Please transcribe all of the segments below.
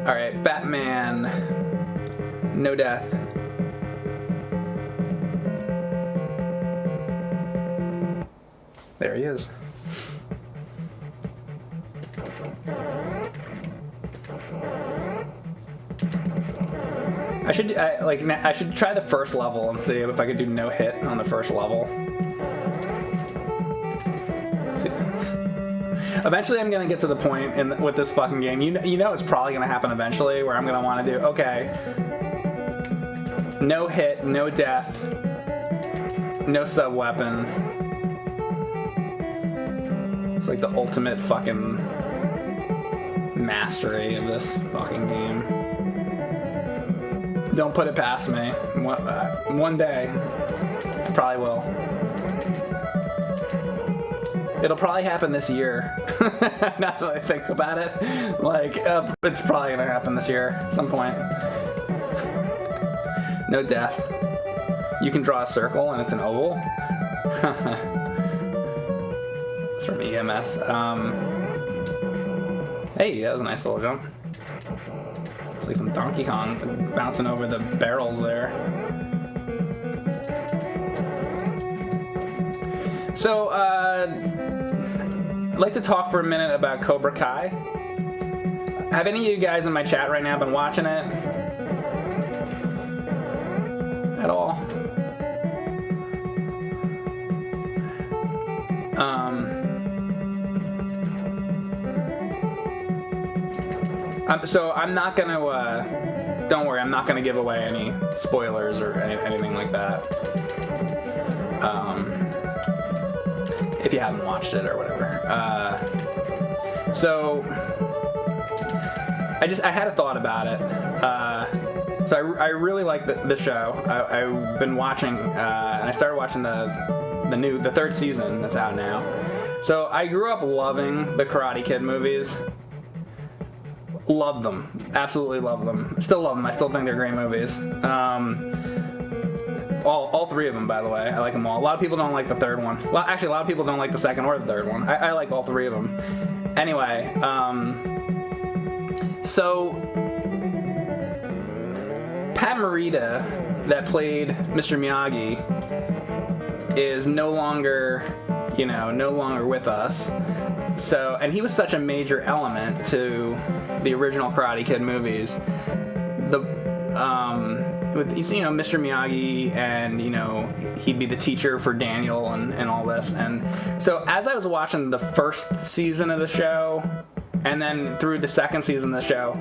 Alright, Batman. No death. There he is. I should try the first level and see if I could do no hit on the first level. See. Eventually, I'm gonna get to the point with this fucking game. You know it's probably gonna happen eventually, where I'm gonna want to do no hit, no death, no sub weapon. It's like the ultimate fucking mastery of this fucking game. Don't put it past me. One day, I probably will. It'll probably happen this year. Now that I think about it, it's probably gonna happen this year at some point. No death. You can draw a circle and it's an oval. It's from EMS. Hey, that was a nice little jump. It's like some Donkey Kong bouncing over the barrels there. So, I'd like to talk for a minute about Cobra Kai. Have any of you guys in my chat right now been watching it? At all? So I'm not gonna, don't worry, I'm not gonna give away any spoilers or anything like that. If you haven't watched it or whatever. So I had a thought about it. So I really like the show. I've been watching, and I started watching the third season that's out now. So I grew up loving the Karate Kid movies. Love them. Absolutely love them. Still love them. I still think they're great movies. All three of them, by the way. I like them all. A lot of people don't like the third one. Well, actually, a lot of people don't like the second or the third one. I like all three of them. Anyway, so Pat Morita, that played Mr. Miyagi, is no longer with us. So, and he was such a major element to the original Karate Kid movies. With Mr. Miyagi, and he'd be the teacher for Daniel and all this. And so as I was watching the first season of the show, and then through the second season of the show,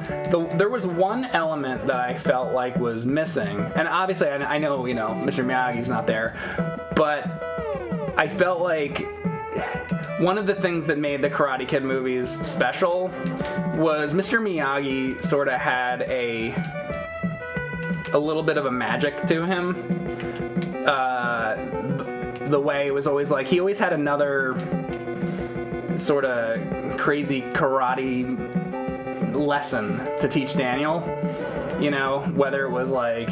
there was one element that I felt like was missing. And obviously I know Mr. Miyagi's not there, but I felt like one of the things that made the Karate Kid movies special was Mr. Miyagi sort of had a little bit of a magic to him. The way it was always like, he always had another sort of crazy karate lesson to teach Daniel. Whether it was like,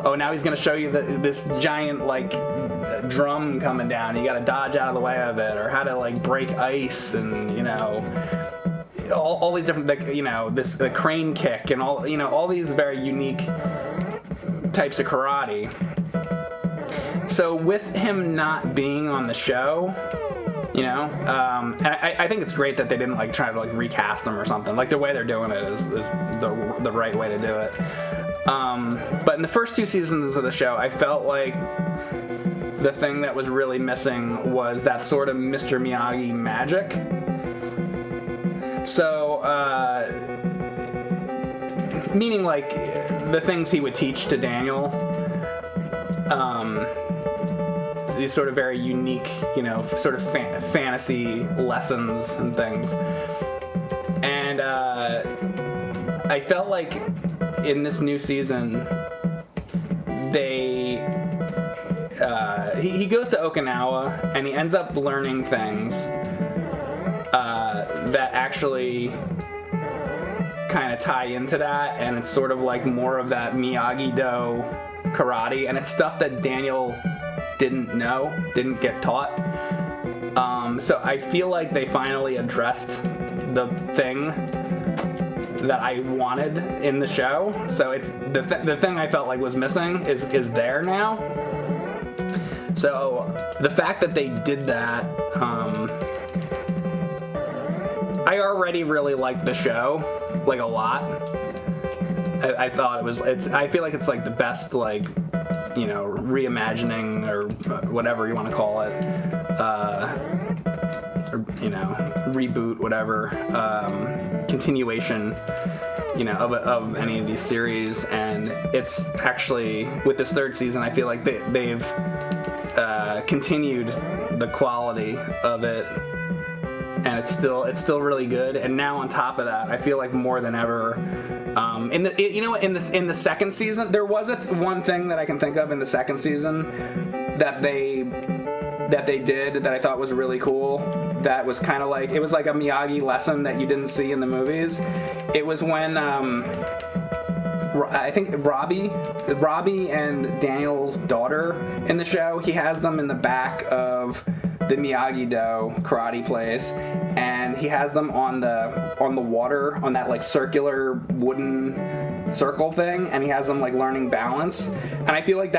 oh, now he's going to show you this giant, drum coming down. You got to dodge out of the way of it, or how to, break ice, and, all these different, the crane kick, and all these very unique types of karate. So with him not being on the show, and I think it's great that they didn't try to recast him or something. The way they're doing it is the right way to do it. But in the first two seasons of the show, I felt like the thing that was really missing was that sort of Mr. Miyagi magic. So, meaning the things he would teach to Daniel, these sort of very unique, sort of fantasy lessons and things. And I felt like in this new season, he goes to Okinawa and he ends up learning things that actually kind of tie into that, and it's sort of more of that Miyagi-Do karate, and it's stuff that Daniel didn't get taught. So I feel like they finally addressed the thing that I wanted in the show. So it's the thing I felt like was missing is there now. So the fact that they did that, I already really liked the show, like a lot. I thought I feel like it's like the best, like, you know, reimagining or whatever you want to call it, or, you know, reboot, whatever, continuation, you know, of any of these series. And it's actually, with this third season, I feel like they've continued the quality of it, and it's still really good. And now on top of that, I feel like more than ever, in the second season, there was one thing that I can think of in the second season that they did that I thought was really cool. That was kind of like, it was like a Miyagi lesson that you didn't see in the movies. It was when I think Robbie and Daniel's daughter in the show, he has them in the back of the Miyagi-Do karate place, and he has them on the water, on that like circular wooden circle thing, and he has them like learning balance. And I feel like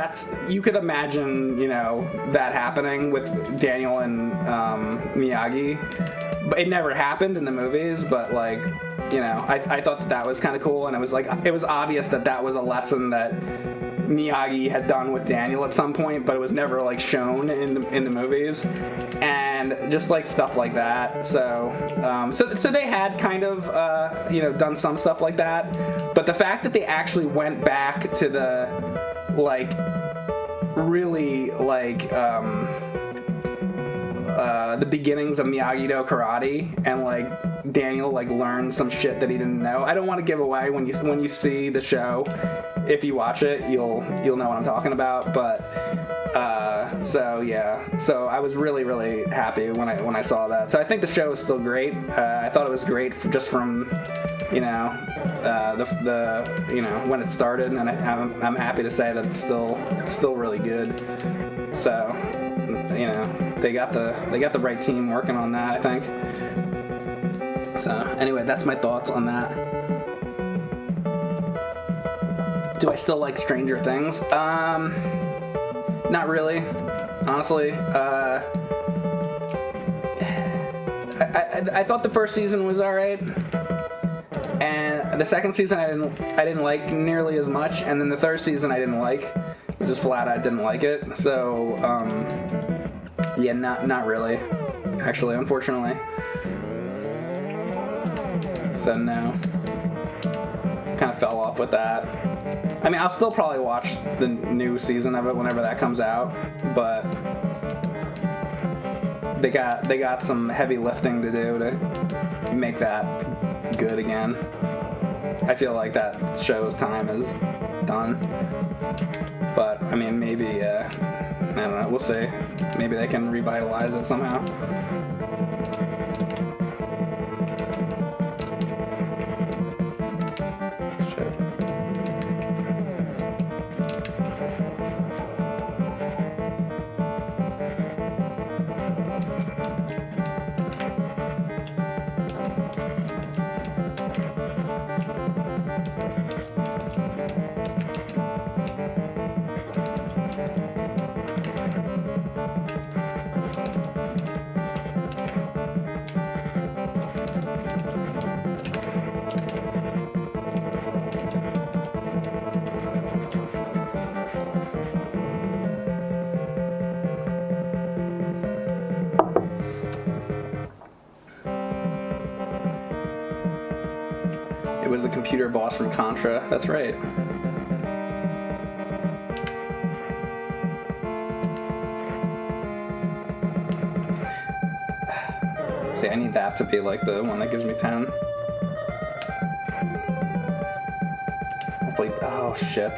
you could imagine, you know, that happening with Daniel and Miyagi, but it never happened in the movies. But like, you know, I thought that was kind of cool, and it was obvious that was a lesson that Miyagi had done with Daniel at some point, but it was never like shown in the movies, and just like stuff like that. So they had kind of you know, done some stuff like that, but the fact that they actually went back to the like really like the beginnings of Miyagi-Do karate, and like Daniel like learned some shit that he didn't know. I don't want to give away when you see the show. If you watch it, you'll know what I'm talking about. But so yeah, so I was really, really happy when I saw that. So I think the show is still great. I thought it was great just from, you know, the you know, when it started, and I'm happy to say that it's still really good. So, you know, they got the right team working on that, I think. So anyway, that's my thoughts on that. Do I still like Stranger Things? Not really, honestly. I thought the first season was alright, and the second season I didn't like nearly as much, and then the third season I didn't like. It was just flat out didn't like it. So yeah, not really, actually, unfortunately. So no, kind of fell off with that. I mean, I'll still probably watch the new season of it whenever that comes out, but they got some heavy lifting to do to make that good again. I feel like that show's time is done. But I mean, maybe I don't know. We'll see. Maybe they can revitalize it somehow. It was the computer boss from Contra. That's right. See, I need that to be like the one that gives me 10. Hopefully. Oh, shit.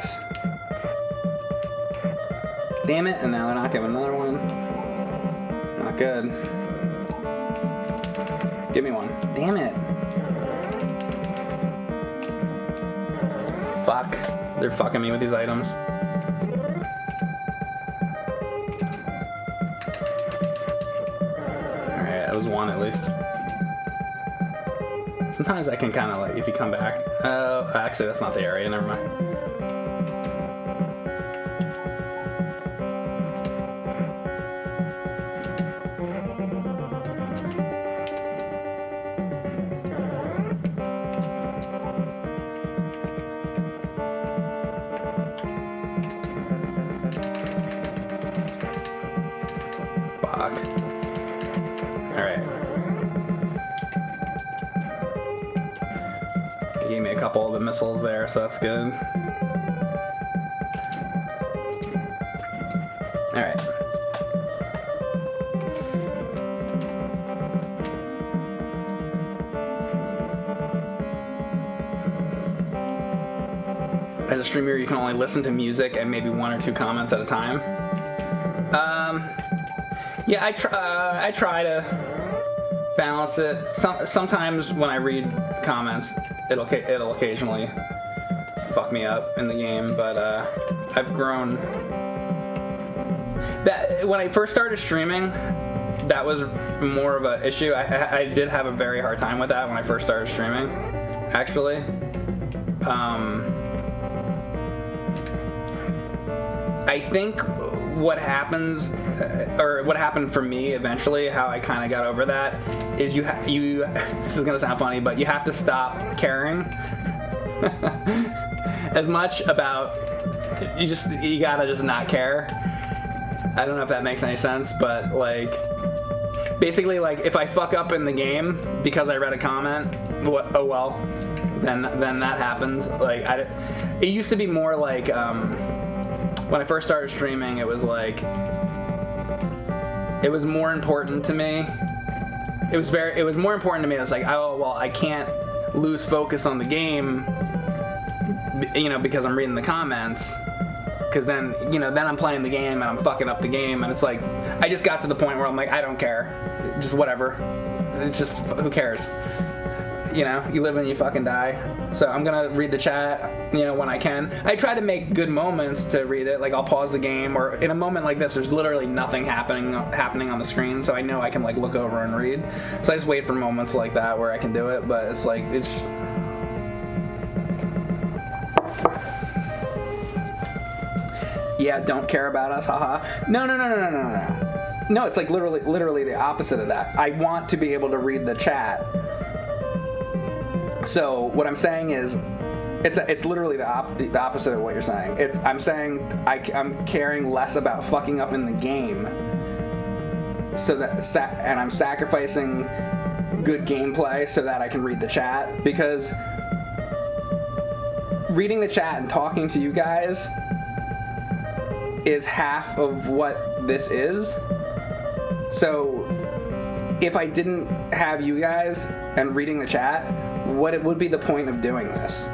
Damn it, and now they're not giving another one. Not good. Give me one. Damn it. Fuck. They're fucking me with these items. Alright, that was one at least. sometimes I can kind of like, if you come back. Actually, that's not the area. Never mind. Gave me a couple of the missiles there, so that's good. Alright. As a streamer, you can only listen to music and maybe 1 or 2 comments at a time. Yeah, I try to balance it. Sometimes when I read comments, it'll occasionally fuck me up in the game, but I've grown. That when I first started streaming, that was more of an issue. I did have a very hard time with that when I first started streaming, actually. I think what happens, or what happened for me eventually, how I kind of got over that, is you this is gonna sound funny, but you have to stop caring as much about, you gotta just not care. I don't know if that makes any sense, but like, basically, like, if I fuck up in the game because I read a comment, oh well, then that happened. Like, it used to be more like, when I first started streaming, it was like, it was more important to me. It was more important to me. It's like, oh well, I can't lose focus on the game, because I'm reading the comments. Because then, then I'm playing the game and I'm fucking up the game, and it's like, I just got to the point where I'm like, I don't care, just whatever. It's just, who cares? You live and you fucking die. So I'm gonna read the chat, when I can. I try to make good moments to read it. Like, I'll pause the game, or in a moment like this, there's literally nothing happening on the screen, so I know I can like look over and read. So I just wait for moments like that where I can do it. But it's like, yeah, don't care about us, haha. No. No, it's like literally the opposite of that. I want to be able to read the chat. So what I'm saying is, it's literally the opposite of what you're saying. I'm saying I'm caring less about fucking up in the game, and I'm sacrificing good gameplay so that I can read the chat, because reading the chat and talking to you guys is half of what this is. So if I didn't have you guys and reading the chat, what would be the point of doing this?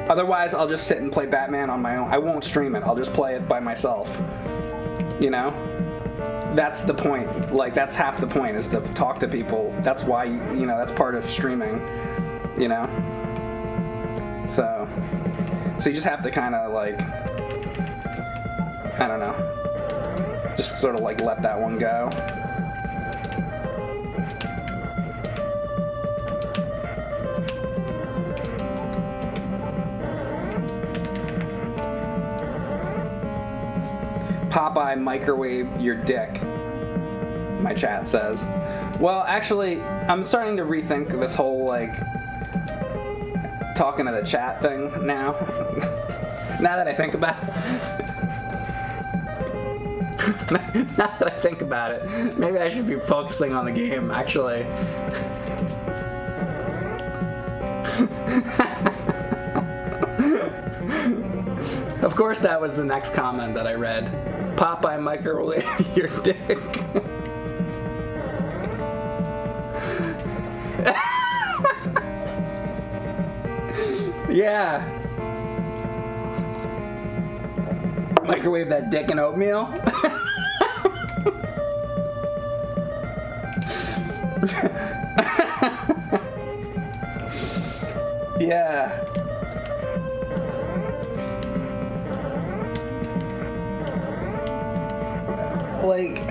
Otherwise, I'll just sit and play Batman on my own. I won't stream it. I'll just play it by myself. That's the point. Like, that's half the point, is to talk to people. That's why, that's part of streaming. So you just have to kind of like, I don't know, just sort of like let that one go. Popeye, microwave your dick, my chat says. Well, actually, I'm starting to rethink this whole, like, talking to the chat thing now. Now that I think about it. Now that I think about it, maybe I should be focusing on the game, actually. Of course, that was the next comment that I read. Popeye, microwave your dick. Yeah. Microwave that dick in oatmeal. Yeah. Like,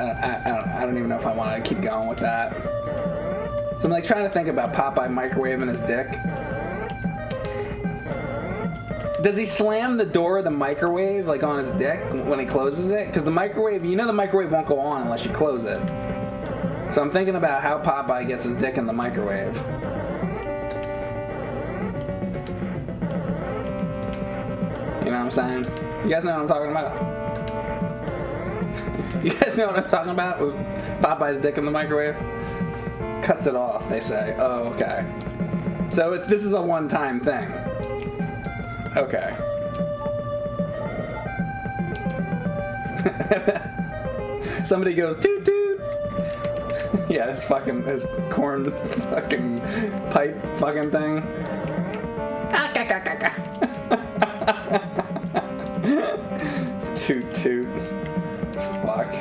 I don't even know if I want to keep going with that. So I'm like trying to think about Popeye microwaving his dick. Does he slam the door of the microwave like on his dick when he closes it? Because the microwave, you know the microwave won't go on unless you close it. So I'm thinking about how Popeye gets his dick in the microwave. You know what I'm saying? You guys know what I'm talking about? You guys know what I'm talking about with Popeye's dick in the microwave? Cuts it off, they say. Oh, okay. So this is a one-time thing. Okay. Somebody goes, toot toot. Yeah, this corn fucking pipe fucking thing. Toot toot. Fuck.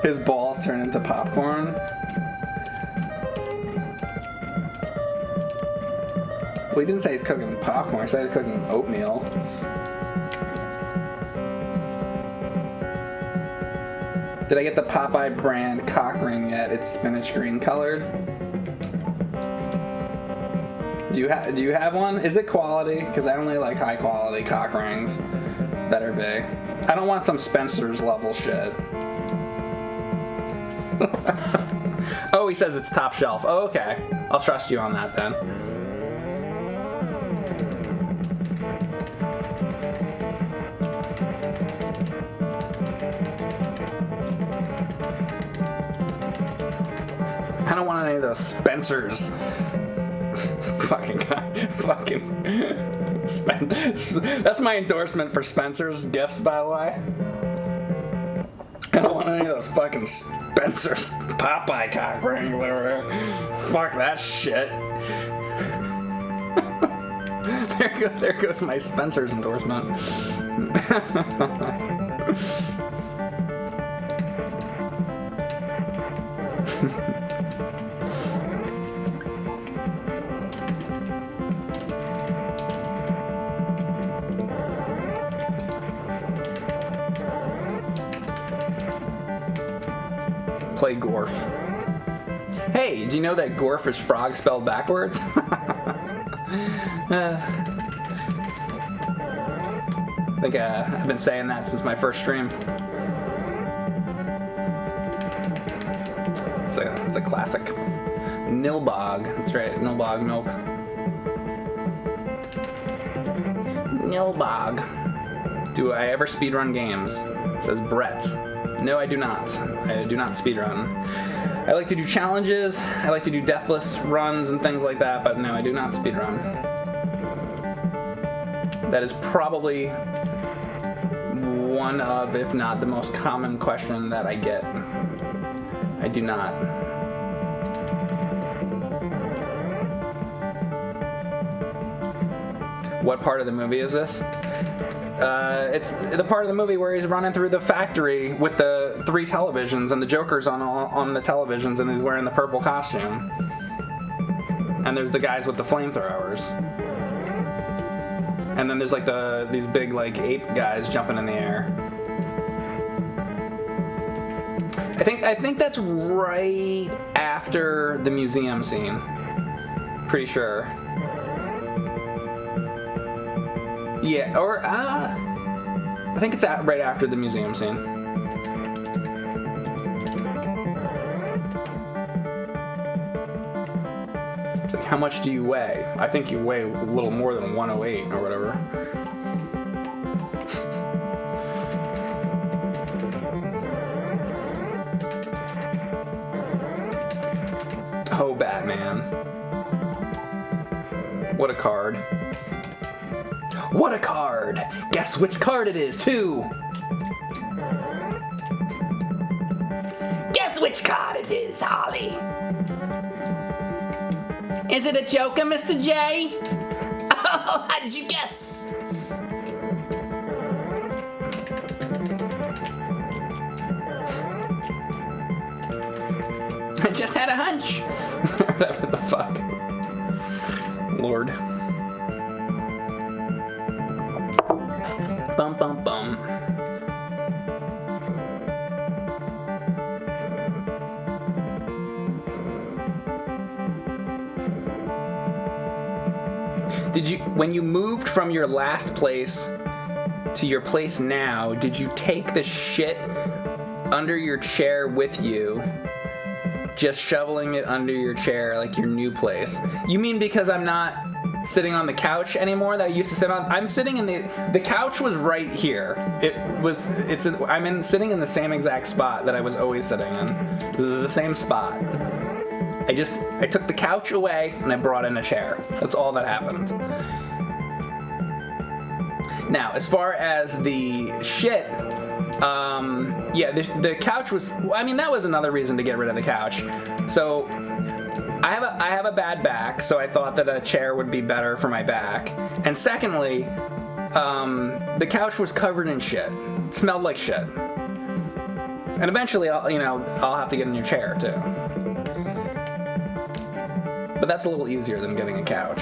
His balls turn into popcorn. Well, he didn't say he's cooking popcorn. He said he's cooking oatmeal. Did I get the Popeye brand cock ring yet? It's spinach green colored. Do you have one? Is it quality? Because I only like high quality cock rings. Better be. I don't want some Spencer's level shit. Oh, he says it's top shelf. Oh, okay. I'll trust you on that then. I don't want any of those Spencer's. That's my endorsement for Spencer's gifts, by the way. I don't want any of those fucking Spencer's Popeye cock rings. Fuck that shit. There goes my Spencer's endorsement. Play Gorf. Hey, do you know that Gorf is frog spelled backwards? I think I've been saying that since my first stream. It's a classic. Nilbog. That's right, Nilbog milk. Nilbog. Do I ever speedrun games? Says Brett. No, I do not. I do not speedrun. I like to do challenges, I like to do deathless runs and things like that, but no, I do not speedrun. That is probably one of, if not the most common question that I get. I do not. What part of the movie is this? It's the part of the movie where he's running through the factory with the 3 televisions and the Joker's on the televisions and he's wearing the purple costume. And there's the guys with the flamethrowers. And then there's like these big like ape guys jumping in the air. I think that's right after the museum scene. Pretty sure. Yeah, or I think it's right after the museum scene. It's like, how much do you weigh? I think you weigh a little more than 108 or whatever. Oh, Batman. What a card. What a card! Guess which card it is, too! Guess which card it is, Holly? Is it a Joker, Mr. J? Oh, how did you guess? I just had a hunch. Whatever the fuck. Lord. when you moved from your last place to your place now, did you take the shit under your chair with you, just shoveling it under your chair like your new place? You mean because I'm not sitting on the couch anymore that I used to sit on? I'm sitting in the couch was right here. I'm sitting in the same exact spot that I was always sitting in. The same spot. I took the couch away and I brought in a chair. That's all that happened. Now, as far as the shit, the couch was, that was another reason to get rid of the couch. So I have a bad back, so I thought that a chair would be better for my back. And secondly, the couch was covered in shit. It smelled like shit. And eventually, I'll have to get a new chair too. But that's a little easier than getting a couch.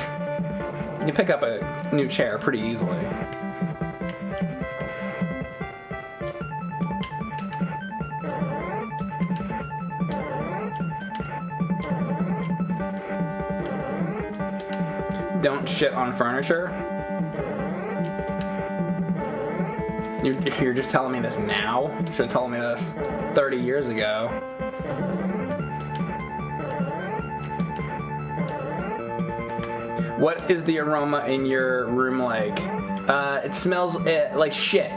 You can pick up a new chair pretty easily. Don't shit on furniture. You're just telling me this now? Should have told me this 30 years ago. What is the aroma in your room like? It smells like shit.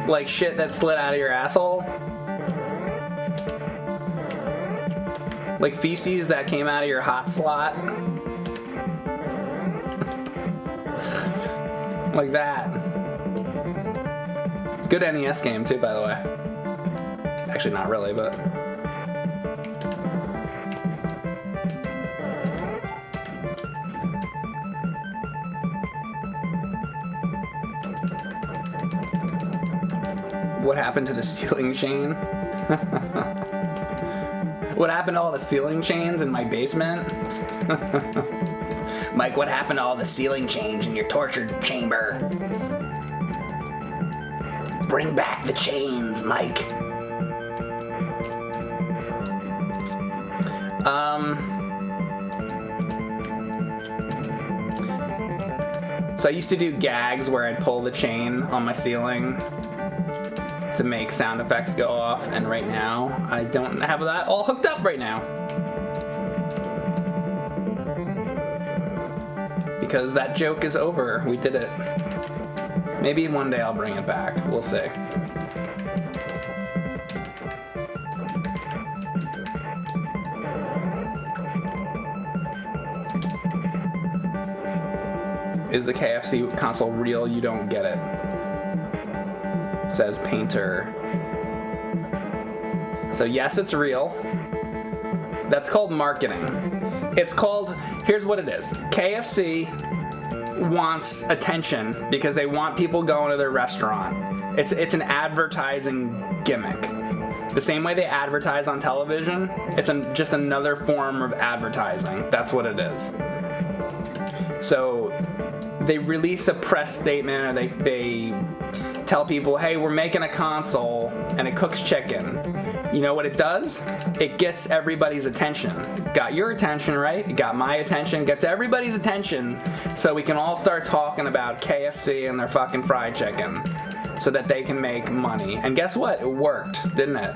Like shit that slid out of your asshole. Like feces that came out of your hot slot. Like that. Good NES game too, by the way. Actually, not really, but. What happened to the ceiling chain? What happened to all the ceiling chains in my basement? Mike, what happened to all the ceiling chains in your torture chamber? Bring back the chains, Mike. So I used to do gags where I'd pull the chain on my ceiling to make sound effects go off, and right now I don't have that all hooked up right now. Because that joke is over. We did it. Maybe one day I'll bring it back. We'll see. Is the KFC console real? You don't get it. Says Painter. So yes, it's real. That's called marketing. It's called, here's what it is. KFC wants attention because they want people going to their restaurant. It's an advertising gimmick. The same way they advertise on television, it's just another form of advertising. That's what it is. So they release a press statement, or they tell people, hey, we're making a console and it cooks chicken. You know what it does? It gets everybody's attention. Got your attention, right? It got my attention, gets everybody's attention, so we can all start talking about KFC and their fucking fried chicken so that they can make money. And guess what? It worked, didn't it?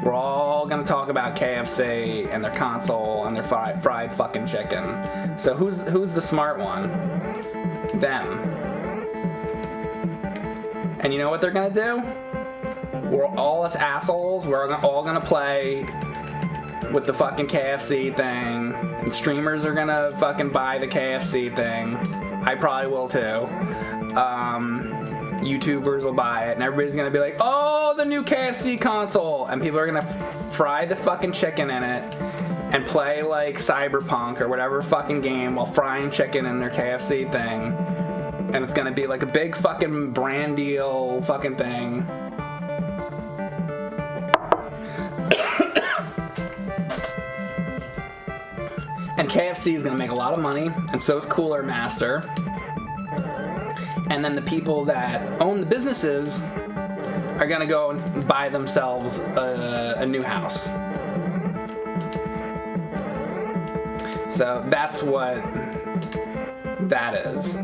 We're all gonna talk about KFC and their console and their fried fucking chicken. So who's the smart one? Them. And you know what they're gonna do? We're all us assholes, we're all gonna play with the fucking KFC thing, and streamers are gonna fucking buy the KFC thing. I probably will too. YouTubers will buy it, and everybody's gonna be like, oh, the new KFC console! And people are gonna fry the fucking chicken in it and play like Cyberpunk or whatever fucking game while frying chicken in their KFC thing. And it's gonna be like a big fucking brand deal fucking thing. And KFC is gonna make a lot of money, and so is Cooler Master. And then the people that own the businesses are gonna go and buy themselves a new house. So that's what that is.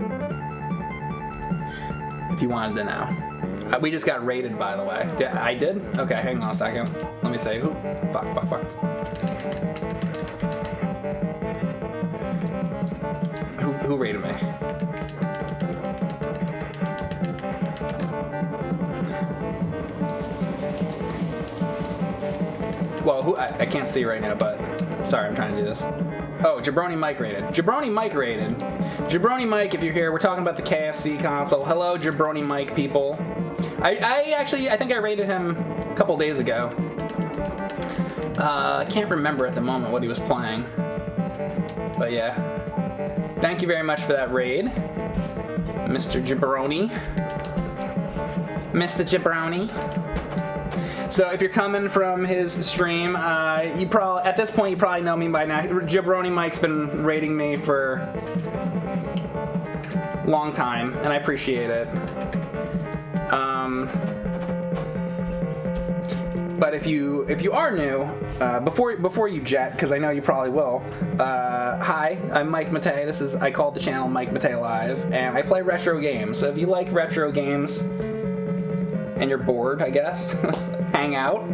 If you wanted to know. We just got raided, by the way. I did? Okay, hang on a second. Let me say who. Fuck. Who raided me? Well, who I can't see right now, but sorry, I'm trying to do this. Oh, Jabroni Mike rated. Jabroni Mike rated. Jabroni Mike, if you're here, we're talking about the KFC console. Hello, Jabroni Mike people. I think I rated him a couple days ago. I can't remember at the moment what he was playing. But yeah. Thank you very much for that raid, Mr. Jabroni. Mr. Jabroni. So if you're coming from his stream, you probably at this point you probably know me by now. Jabroni Mike's been raiding me for a long time, and I appreciate it. But if you are new, before you jet, because I know you probably will. Hi, I'm Mike Matei. I call the channel Mike Matei Live, and I play retro games. So if you like retro games and you're bored, I guess, hang out.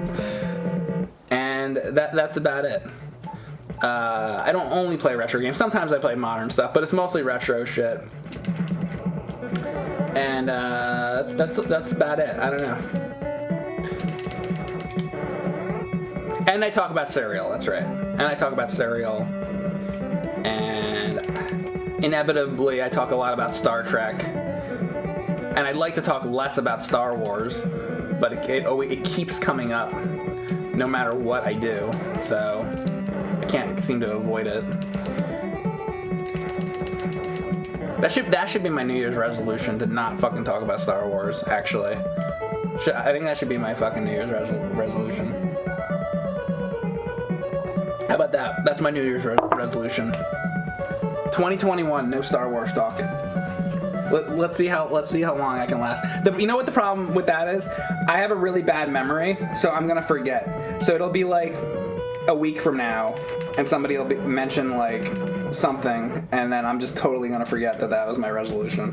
And that's about it. I don't only play retro games. Sometimes I play modern stuff, but it's mostly retro shit. And that's about it. I don't know. And I talk about cereal, that's right. And I talk about cereal. And inevitably, I talk a lot about Star Trek. And I'd like to talk less about Star Wars, but it keeps coming up no matter what I do. So I can't seem to avoid it. That should be my New Year's resolution, to not fucking talk about Star Wars, actually. I think that should be my fucking New Year's resolution. How about that? That's my New Year's resolution. 2021, no Star Wars talk. Let's see how long I can last. You know what the problem with that is? I have a really bad memory, so I'm gonna forget. So it'll be like a week from now, and somebody will mention like something, and then I'm just totally gonna forget that was my resolution.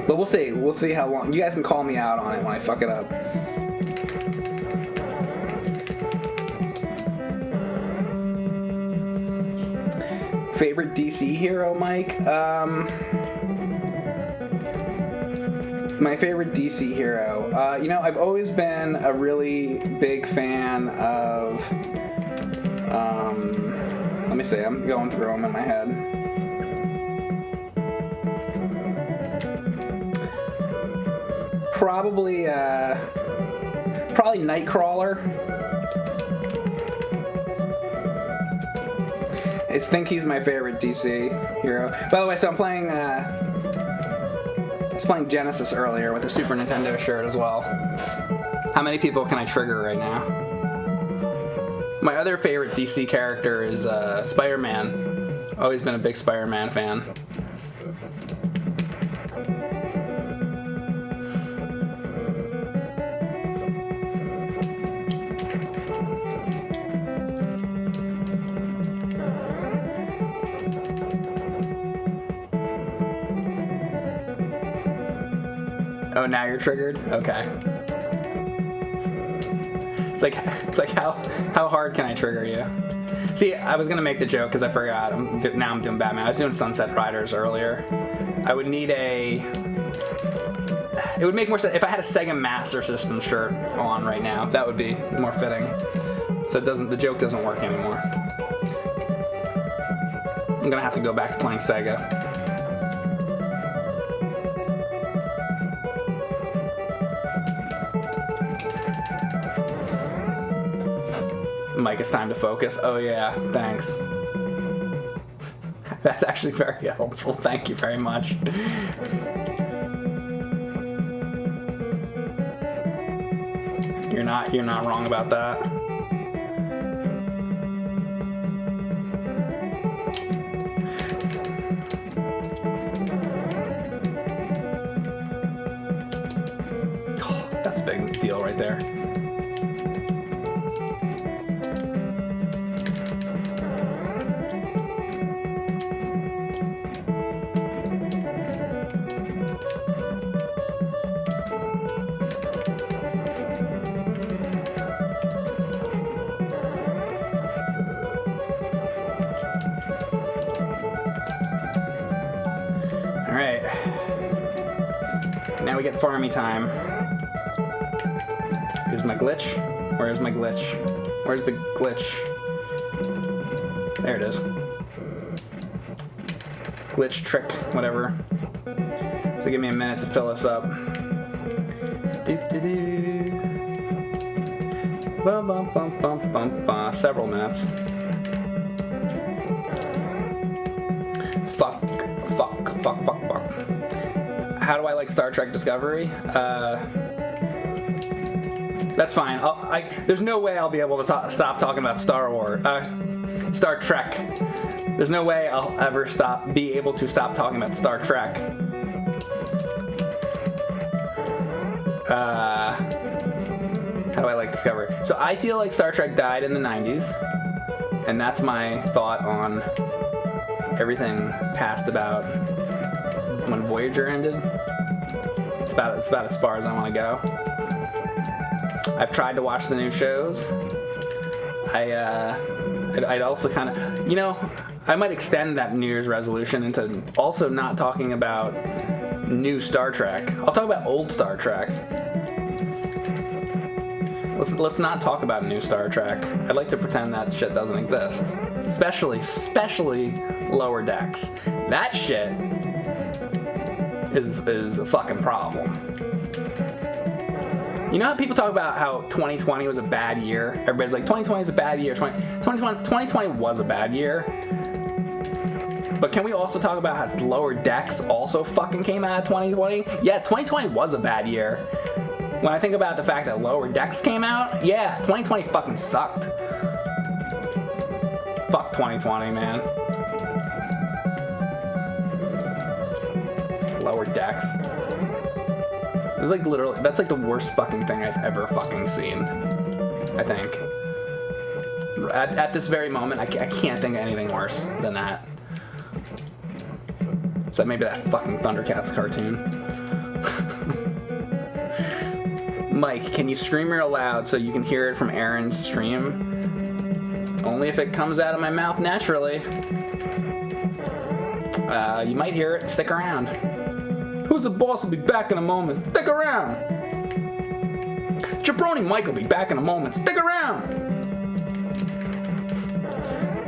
But we'll see. We'll see how long. You guys can call me out on it when I fuck it up. Favorite DC hero, Mike? My favorite DC hero. I've always been a really big fan of. Let me see. I'm going through them in my head. Probably Nightcrawler. I think he's my favorite DC hero. By the way, so I'm playing. I was playing Genesis earlier with the Super Nintendo shirt as well. How many people can I trigger right now? My other favorite DC character is Spider-Man. Always been a big Spider-Man fan. Oh, now you're triggered? Okay. It's like how hard can I trigger you? See, I was gonna make the joke because I forgot. Now I'm doing Batman. I was doing Sunset Riders earlier. I would need it would make more sense if I had a Sega Master System shirt on right now. That would be more fitting. So the joke doesn't work anymore. I'm gonna have to go back to playing Sega. Mike, it's time to focus. Oh yeah, thanks. That's actually very helpful. Thank you very much. You're not wrong about that. Oh, that's a big deal right there. we get farmy time. Here's my glitch. Where's my glitch? Where's the glitch? There it is. Glitch, trick, whatever. So give me a minute to fill this up. Bum, bum, bum, bum, bum, bum. Several minutes. Fuck. How do I like Star Trek Discovery? That's fine. There's no way I'll be able to stop talking about Star Trek. There's no way I'll ever be able to stop talking about Star Trek. How do I like Discovery? So I feel like Star Trek died in the 90s, and that's my thought on everything past about when Voyager ended. It's about as far as I want to go. I've tried to watch the new shows. I'd also kind of, I might extend that New Year's resolution into also not talking about new Star Trek. I'll talk about old Star Trek. Let's not talk about new Star Trek. I'd like to pretend that shit doesn't exist. Especially Lower Decks. That shit is a fucking problem. You know how people talk about how 2020 was a bad year? Everybody's like, 2020 is a bad year. 2020 was a bad year. But can we also talk about how Lower Decks also fucking came out of 2020? Yeah, 2020 was a bad year. When I think about the fact that Lower Decks came out, yeah, 2020 fucking sucked. Fuck 2020, man. Lower Decks. It's like literally, that's like the worst fucking thing I've ever fucking seen. I think. At this very moment, I can't think of anything worse than that. Except maybe that fucking Thundercats cartoon. Mike, can you scream real loud so you can hear it from Erin's stream? Only if it comes out of my mouth naturally. You might hear it. Stick around. Who's the boss will be back in a moment. Stick around. Jabroni Mike will be back in a moment. Stick around.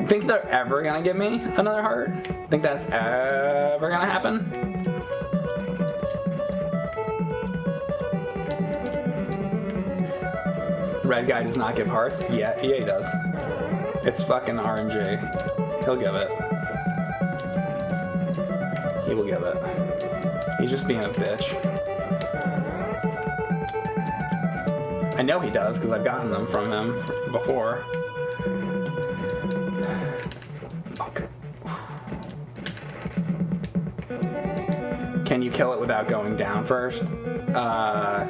Think they're ever gonna give me another heart? Think that's ever gonna happen? Red guy does not give hearts? Yeah, he does. It's fucking RNG. He'll give it. He will give it. He's just being a bitch. I know he does because I've gotten them from him before. Fuck. Can you kill it without going down first? I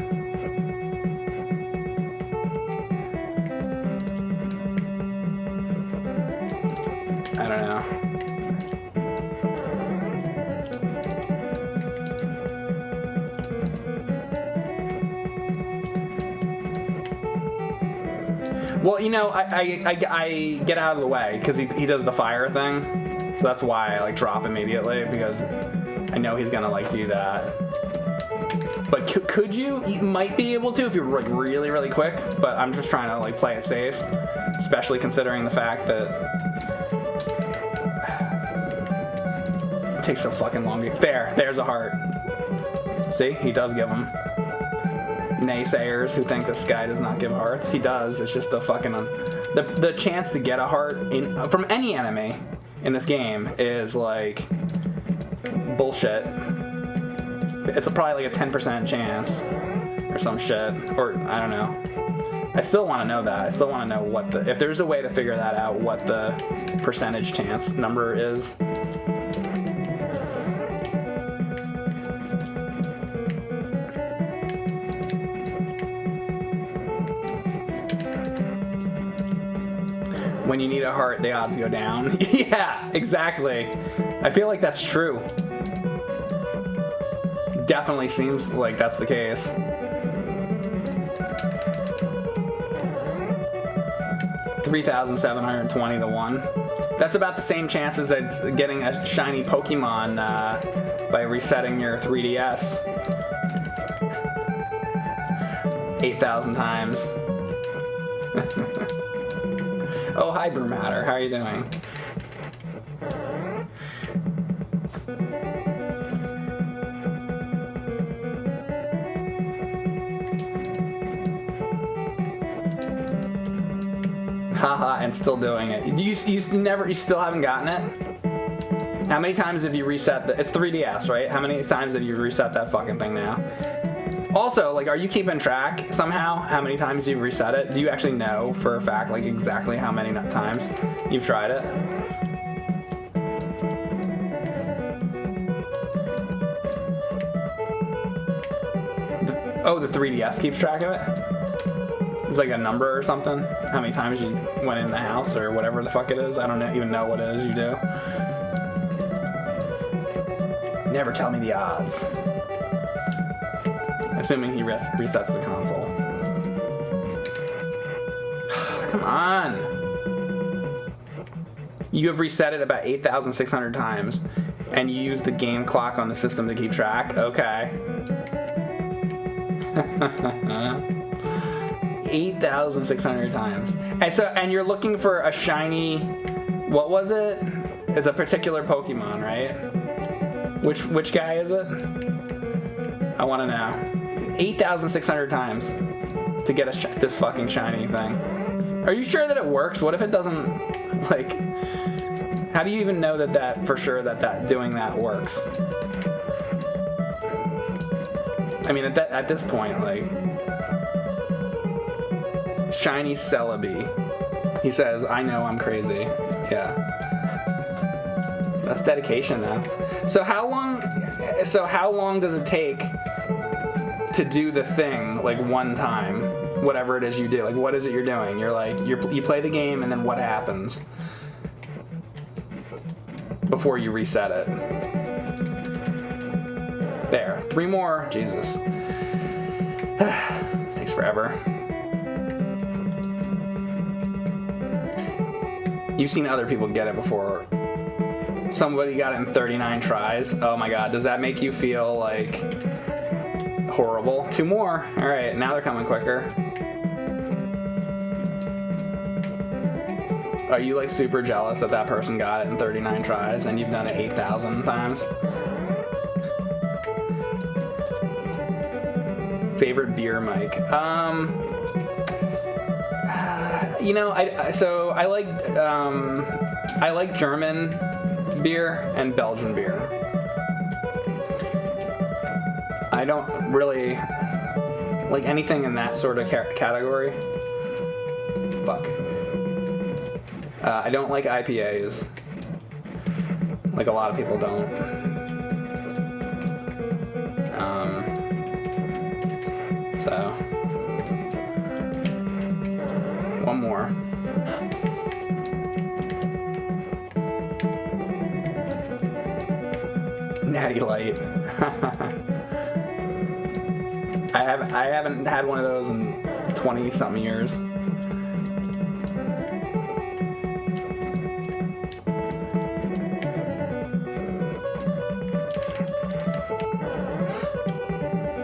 don't know. Well, I get out of the way because he does the fire thing, so that's why I drop immediately because I know he's gonna do that. But could you? You might be able to if you're really really quick. But I'm just trying to play it safe, especially considering the fact that it takes so fucking long. There's a heart. See, he does give them. Naysayers who think this guy does not give hearts. He does. It's just the fucking the chance to get a heart from any enemy in this game is bullshit. It's probably a 10% chance or some shit, or I don't know. I still want to know that. I still want to know if there's a way to figure that out, what the percentage chance number is. When you need a heart, the odds go down. Yeah, exactly. I feel like that's true. Definitely seems like that's the case. $3,720 to 1. That's about the same chances as getting a shiny Pokemon by resetting your 3DS. 8,000 times. Oh, hi, Brewmatter. How are you doing? Haha, and still doing it. You still haven't gotten it? How many times have you reset the... It's 3DS, right? How many times have you reset that fucking thing now? Also, like, are you keeping track somehow? How many times you've reset it? Do you actually know for a fact, like, exactly how many times you've tried it? The 3DS keeps track of it? It's like a number or something? How many times you went in the house or whatever the fuck it is? I don't even know what it is you do. Never tell me the odds. Assuming he resets the console. Come on. You have reset it about 8,600 times, and you use the game clock on the system to keep track? Okay. 8,600 times. And you're looking for a shiny... What was it? It's a particular Pokemon, right? Which guy is it? I want to know. 8,600 times to get this fucking shiny thing. Are you sure that it works? What if it doesn't, like... How do you even know that for sure that doing that works? I mean, at this point, like... Shiny Celebi. He says, I know I'm crazy. Yeah. That's dedication, though. So how long does it take to do the thing, like, one time? Whatever it is you do. Like, what is it you're doing? You're like, you play the game, and then what happens? Before you reset it. There. 3 more. Jesus. Takes forever. You've seen other people get it before. Somebody got it in 39 tries. Oh my god, does that make you feel like horrible? 2 more. Alright, now they're coming quicker. Are you like super jealous that person got it in 39 tries and you've done it 8,000 times? Favorite beer, Mike? You know, I like German beer and Belgian beer. I don't really like anything in that sort of category. Fuck. I don't like IPAs. Like a lot of people don't. So. One more. Natty Light. I haven't had one of those in 20-something years.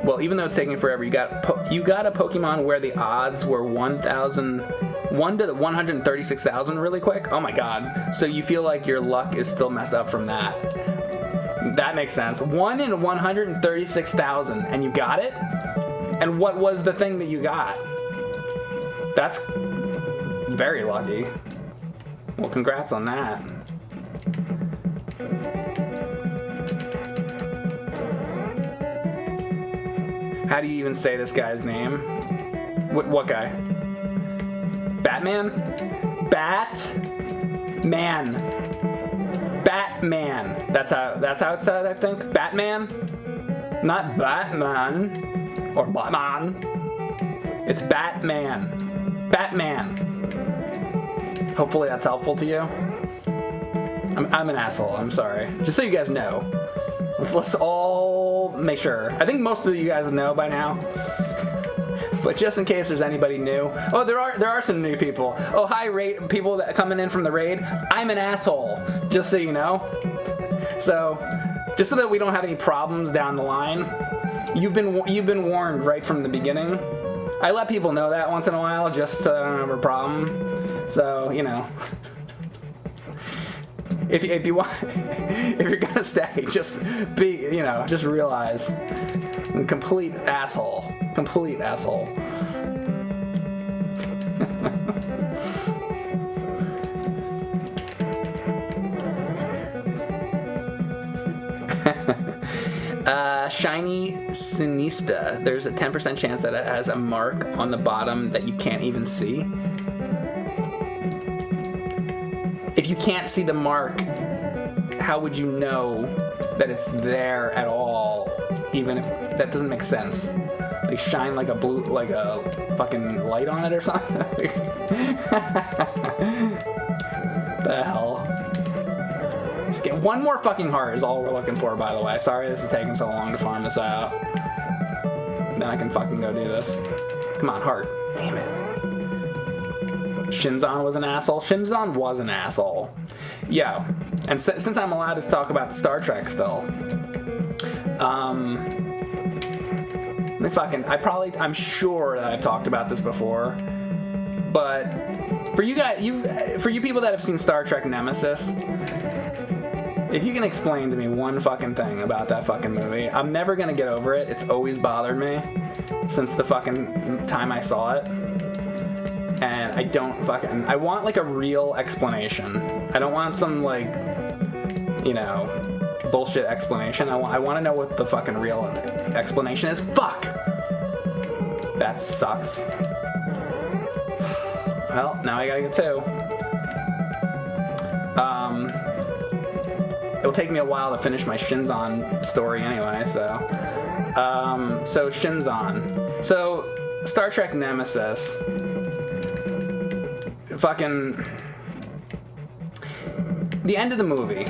Well, even though it's taking forever, you got a Pokemon where the odds were 1 to 136,000 really quick. Oh my god! So you feel like your luck is still messed up from that. That makes sense. 1 in 136,000, and you got it? And what was the thing that you got? That's very lucky. Well, congrats on that. How do you even say this guy's name? What guy? Batman? Batman. Batman. That's how it's said, I think. Batman? Not Batman or Batman. It's Batman. Batman. Hopefully that's helpful to you. I'm an asshole. I'm sorry. Just so you guys know. Let's all make sure. I think most of you guys know by now. But just in case there's anybody new. Oh, there are some new people. Oh, hi, people that coming in from the raid. I'm an asshole. Just so you know. So, just so that we don't have any problems down the line. You've been warned right from the beginning. I let people know that once in a while just so I don't have a problem. So, you know. If you want, if you're gonna stay, just be, you know, just realize, complete asshole. Shiny Sinista. There's a 10% chance that it has a mark on the bottom that you can't even see. If you can't see the mark, how would you know that it's there at all? Even if that doesn't make sense. Like shine like a blue, like a fucking light on it or something. The hell. Just get one more fucking heart is all we're looking for, by the way. Sorry this is taking so long to farm this out. Then I can fucking go do this. Come on, heart. Damn it. Shinzon was an asshole. Shinzon was an asshole. Yo, and since I'm allowed to talk about Star Trek still, I'm sure that I've talked about this before, but for you guys, for you people that have seen Star Trek Nemesis, if you can explain to me one fucking thing about that fucking movie, I'm never gonna get over it. It's always bothered me since the fucking time I saw it. And I want like a real explanation. I don't want some like, you know, bullshit explanation. I want to know what the fucking real explanation is. Fuck! That sucks. Well, now I gotta get two. It'll take me a while to finish my Shinzon story anyway, so. So Shinzon. So, Star Trek Nemesis. Fucking the end of the movie,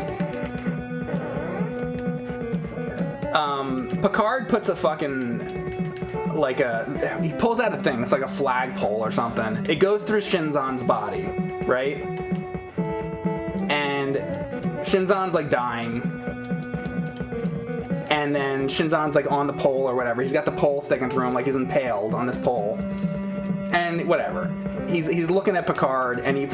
Picard puts a fucking he pulls out a thing. It's like a flagpole or something. It goes through Shinzon's body, right? And Shinzon's like dying, and then Shinzon's like on the pole or whatever. He's got the pole sticking through him, like he's impaled on this pole, and whatever. He's looking at Picard, and he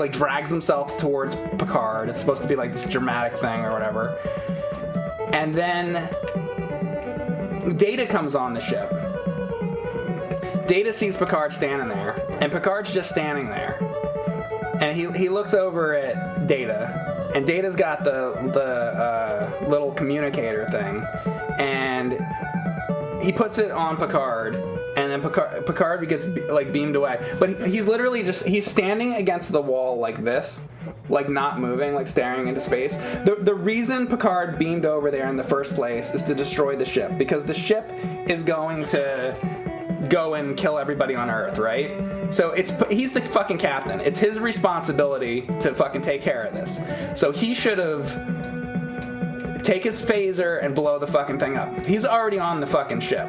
drags himself towards Picard. It's supposed to be like this dramatic thing or whatever. And then Data comes on the ship. Data sees Picard standing there, and Picard's just standing there. And he looks over at Data, and Data's got the little communicator thing, and he puts it on Picard. And then Picard gets like beamed away, but he's literally he's standing against the wall like this, like not moving, like staring into space. The reason Picard beamed over there in the first place is to destroy the ship, because the ship is going to go and kill everybody on Earth, right? So he's the fucking captain. It's his responsibility to fucking take care of this. So he should have take his phaser and blow the fucking thing up. He's already on the fucking ship.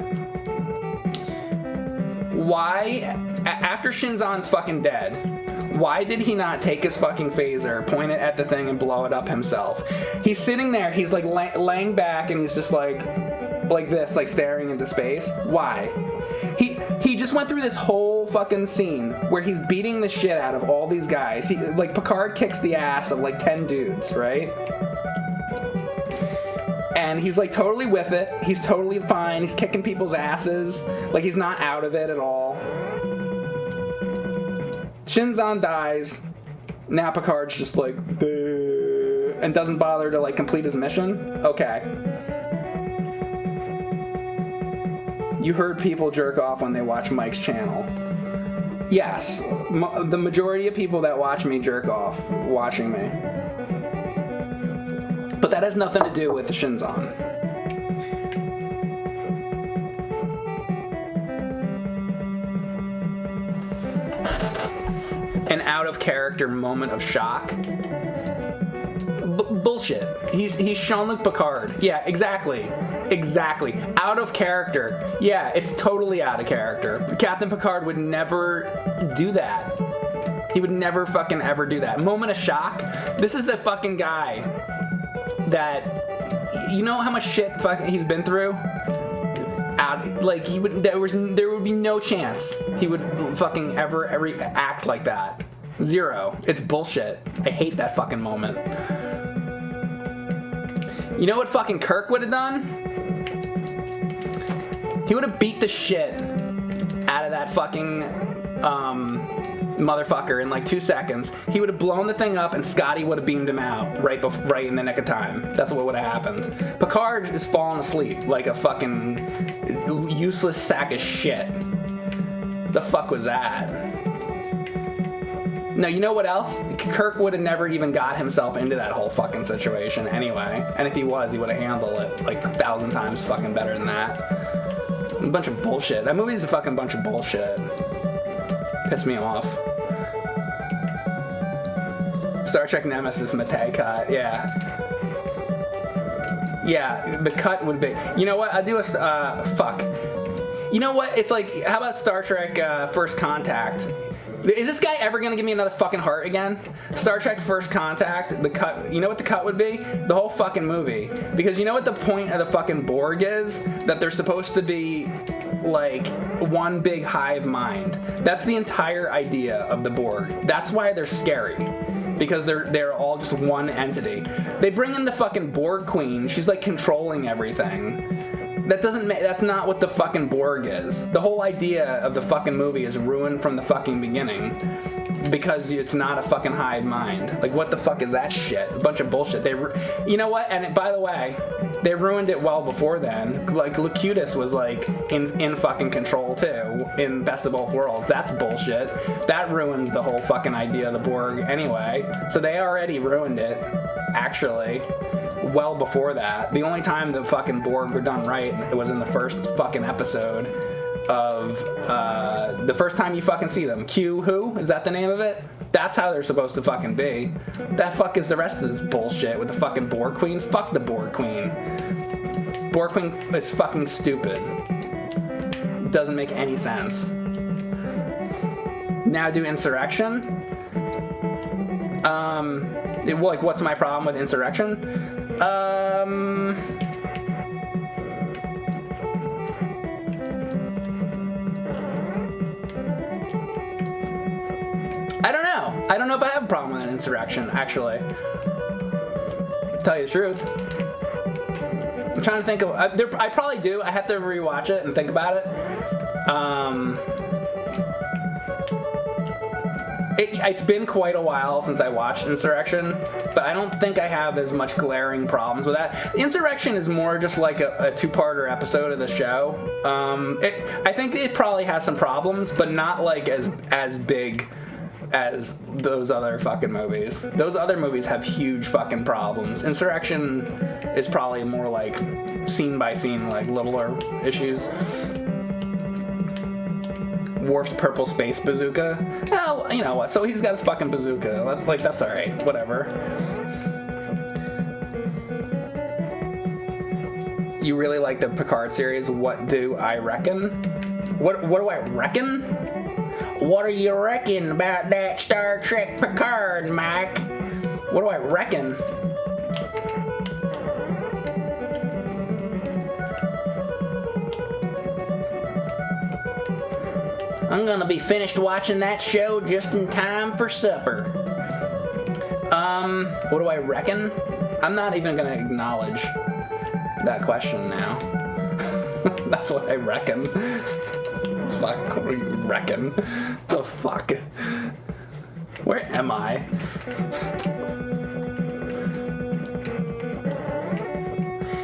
Why, after Shinzon's fucking dead, why did he not take his fucking phaser, point it at the thing, and blow it up himself? He's sitting there, he's like laying back, and he's just like this, like staring into space. Why? He just went through this whole fucking scene where he's beating the shit out of all these guys. Picard kicks the ass of like 10 dudes, right? And he's like totally with it. He's totally fine. He's kicking people's asses. Like he's not out of it at all. Shinzon dies. Now Picard's just like, duh, and doesn't bother to like complete his mission. Okay. You heard people jerk off when they watch Mike's channel. Yes, the majority of people that watch me jerk off watching me. But that has nothing to do with Shinzon. An out-of-character moment of shock. Bullshit. He's Jean-Luc Picard. Yeah, exactly. Out of character. Yeah, it's totally out of character. Captain Picard would never do that. He would never fucking ever do that. Moment of shock. This is the fucking guy that, you know how much shit fucking he's been through? out, like there would be no chance he would fucking ever act like that. Zero. It's bullshit. I hate that fucking moment. You know what fucking Kirk would have done? He would have beat the shit out of that fucking motherfucker in like 2 seconds. He would have blown the thing up and Scotty would have beamed him out right in the nick of time. That's what would have happened. Picard is falling asleep like a fucking useless sack of shit. The fuck was that? No, you know what else? Kirk would have never even got himself into that whole fucking situation anyway. And if he was, he would have handled it like 1,000 times fucking better than that. A bunch of bullshit. That movie's a fucking bunch of bullshit. Pissed me off. Star Trek Nemesis Matei cut, yeah. Yeah, the cut would be... You know what? I'll do a... fuck. You know what? It's like, how about Star Trek First Contact? Is this guy ever gonna give me another fucking heart again? Star Trek First Contact, the cut, you know what the cut would be? The whole fucking movie. Because you know what the point of the fucking Borg is? That they're supposed to be, like, one big hive mind. That's the entire idea of the Borg. That's why they're scary. Because they're all just one entity. They bring in the fucking Borg Queen, she's like controlling everything. That's not what the fucking Borg is. The whole idea of the fucking movie is ruined from the fucking beginning because it's not a fucking hive mind. Like, what the fuck is that shit? A bunch of bullshit. You know what? And by the way, they ruined it well before then. Like, Locutus was like in fucking control too in Best of Both Worlds. That's bullshit. That ruins the whole fucking idea of the Borg anyway. So they already ruined it, actually. Well before that. The only time the fucking Borg were done right, it was in the first fucking episode of, the first time you fucking see them. Q Who? Is that the name of it? That's how they're supposed to fucking be. That fuck is the rest of this bullshit with the fucking Borg Queen? Fuck the Borg Queen. Borg Queen is fucking stupid. It doesn't make any sense. Now do Insurrection. Like, what's my problem with Insurrection? I don't know. I don't know if I have a problem with an Insurrection, actually. To tell you the truth. I'm trying to think of... I probably do. I have to rewatch it and think about it. It's been quite a while since I watched Insurrection, but I don't think I have as much glaring problems with that. Insurrection is more just like a two-parter episode of the show. I think it probably has some problems, but not like as big as those other fucking movies. Those other movies have huge fucking problems. Insurrection is probably more like scene by scene, like littler issues. Worf's purple space bazooka. Well, you know what? So he's got his fucking bazooka. Like, that's all right. Whatever. You really like the Picard series? What do I reckon? What do I reckon? What do you reckon about that Star Trek Picard, Mike? What do I reckon? I'm gonna be finished watching that show just in time for supper. What do I reckon? I'm not even gonna acknowledge that question now. That's what I reckon. Fuck, what do you reckon? The fuck? Where am I?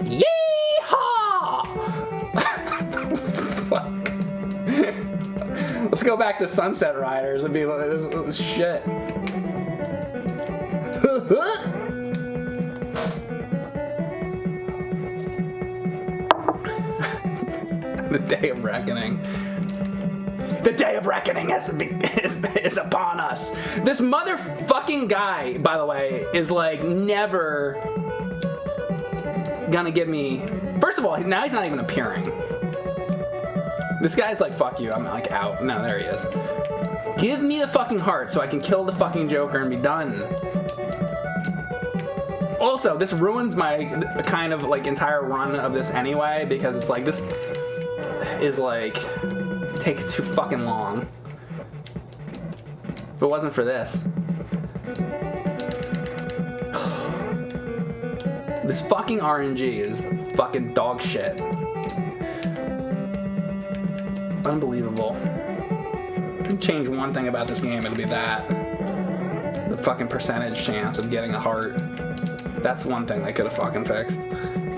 Yeehaw! Fuck. Let's go back to Sunset Riders and be like, this shit. The day of reckoning. The day of reckoning is upon us. This motherfucking guy, by the way, is like never gonna give me... First of all, now he's not even appearing. This guy's like, fuck you, I'm like out. No, there he is. Give me the fucking heart so I can kill the fucking Joker and be done. Also, this ruins my kind of like entire run of this anyway, because it's like this... is like takes too fucking long. If it wasn't for this. This fucking RNG is fucking dog shit. Unbelievable. Change one thing about this game, it'll be that. The fucking percentage chance of getting a heart. That's one thing they could have fucking fixed.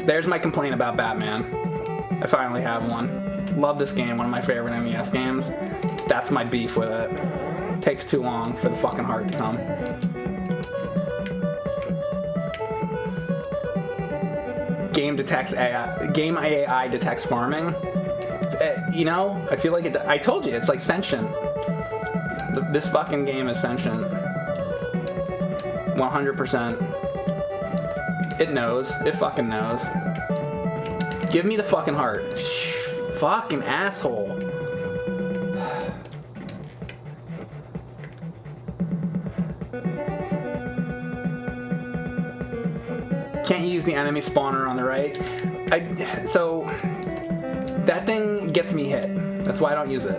There's my complaint about Batman. I finally have one. Love this game, one of my favorite NES games. That's my beef with it. Takes too long for the fucking heart to come. Game AI detects farming. You know, I feel like it. I told you, it's like sentient. This fucking game is sentient. 100%. It knows. It fucking knows. Give me the fucking heart. Fucking asshole. Can't use the enemy spawner on the right. So that thing gets me hit. That's why I don't use it.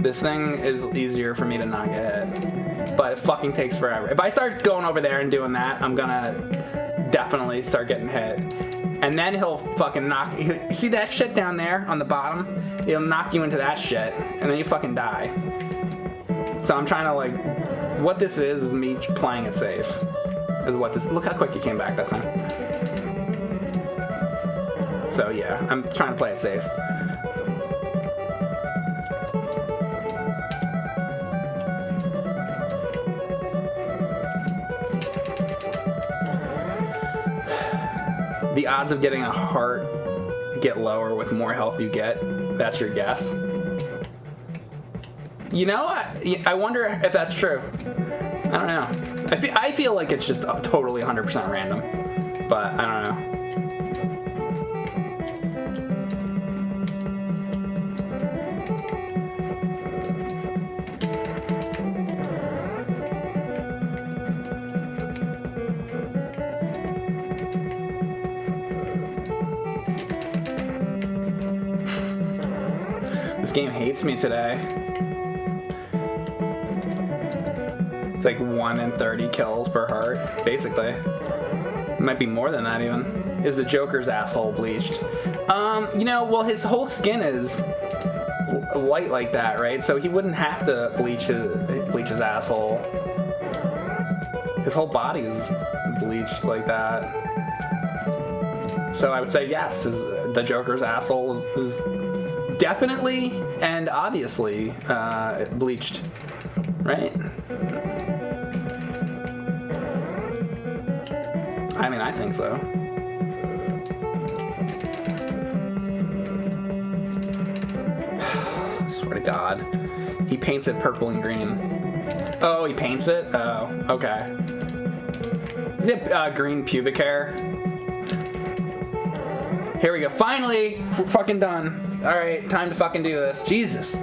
This thing is easier for me to not get hit. But it fucking takes forever. If I start going over there and doing that, I'm gonna definitely start getting hit. And then he'll fucking knock... You see that shit down there on the bottom? He'll knock you into that shit, and then you fucking die. So I'm trying to, like... What this is me playing it safe. Is what this... Look how quick he came back that time. So yeah, I'm trying to play it safe. The odds of getting a heart get lower with more health you get. That's your guess. You know, I wonder if that's true. I don't know. I feel like it's just totally 100% random, but I don't know. This game hates me today. It's like 1 in 30 kills per heart, basically. It might be more than that even. Is the Joker's asshole bleached? You know, well, his whole skin is white like that, right? So he wouldn't have to bleach his asshole. His whole body is bleached like that. So I would say yes, the Joker's asshole is definitely and obviously bleached, right? I mean, I think so. Swear to God. He paints it purple and green. Oh, he paints it? Oh, okay. Is it green pubic hair? Here we go. Finally, we're fucking done. All right, time to fucking do this. Jesus.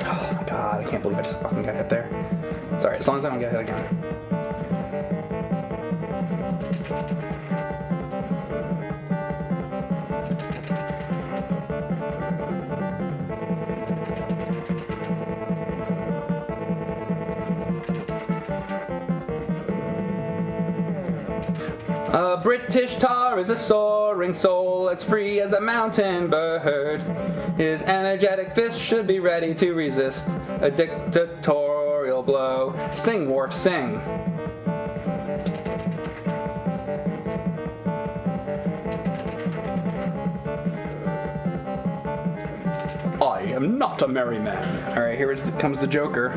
Oh my God, I can't believe I just fucking got hit there. Sorry, as long as I don't get hit again. A British tar is a soaring soul, as free as a mountain bird. His energetic fist should be ready to resist a dictatorial blow. Sing, Worf, sing. I am not a merry man. All right, here comes the Joker.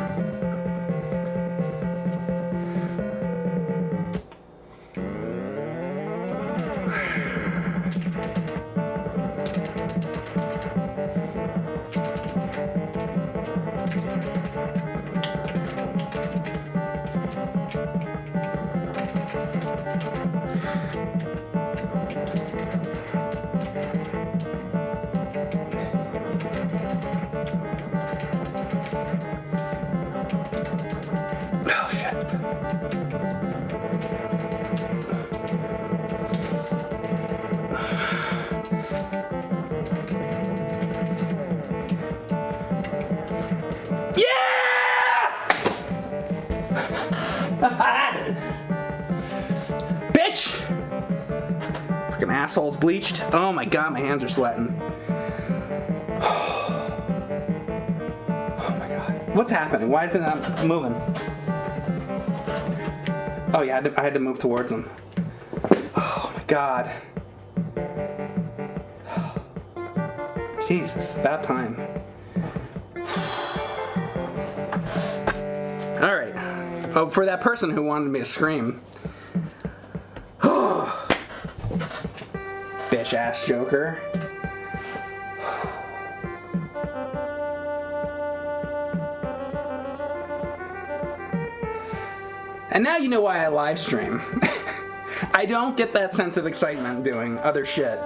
bitch! Fucking asshole's bleached. Oh my god, my hands are sweating. Oh my god. What's happening? Why is it not moving? Oh yeah, I had to move towards him. Oh my god. Jesus, about time. Alright. Oh, for that person who wanted me to scream. Bitch ass Joker. And now you know why I live stream. I don't get that sense of excitement doing other shit.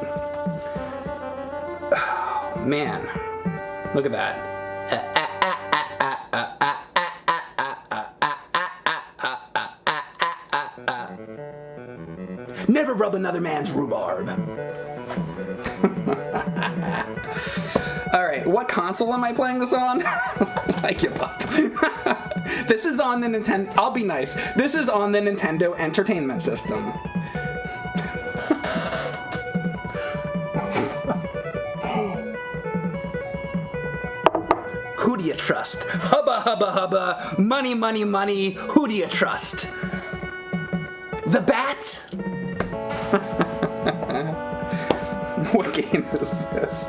Oh, man. Look at that. Never rub another man's rhubarb. Alright, what console am I playing this on? I give up. This is on the Nintendo... I'll be nice. This is on the Nintendo Entertainment System. Who do you trust? Hubba, hubba, hubba. Money, money, money. Who do you trust? The Bat? What game is this?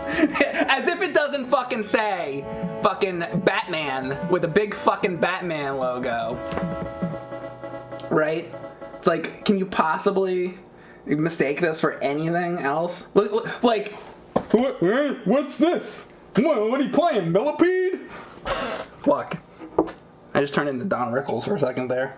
As if it doesn't fucking say fucking Batman with a big fucking Batman logo. Right? It's like, can you possibly mistake this for anything else? Look, like, what's this? What are you playing, Millipede? Fuck. I just turned into Don Rickles for a second there.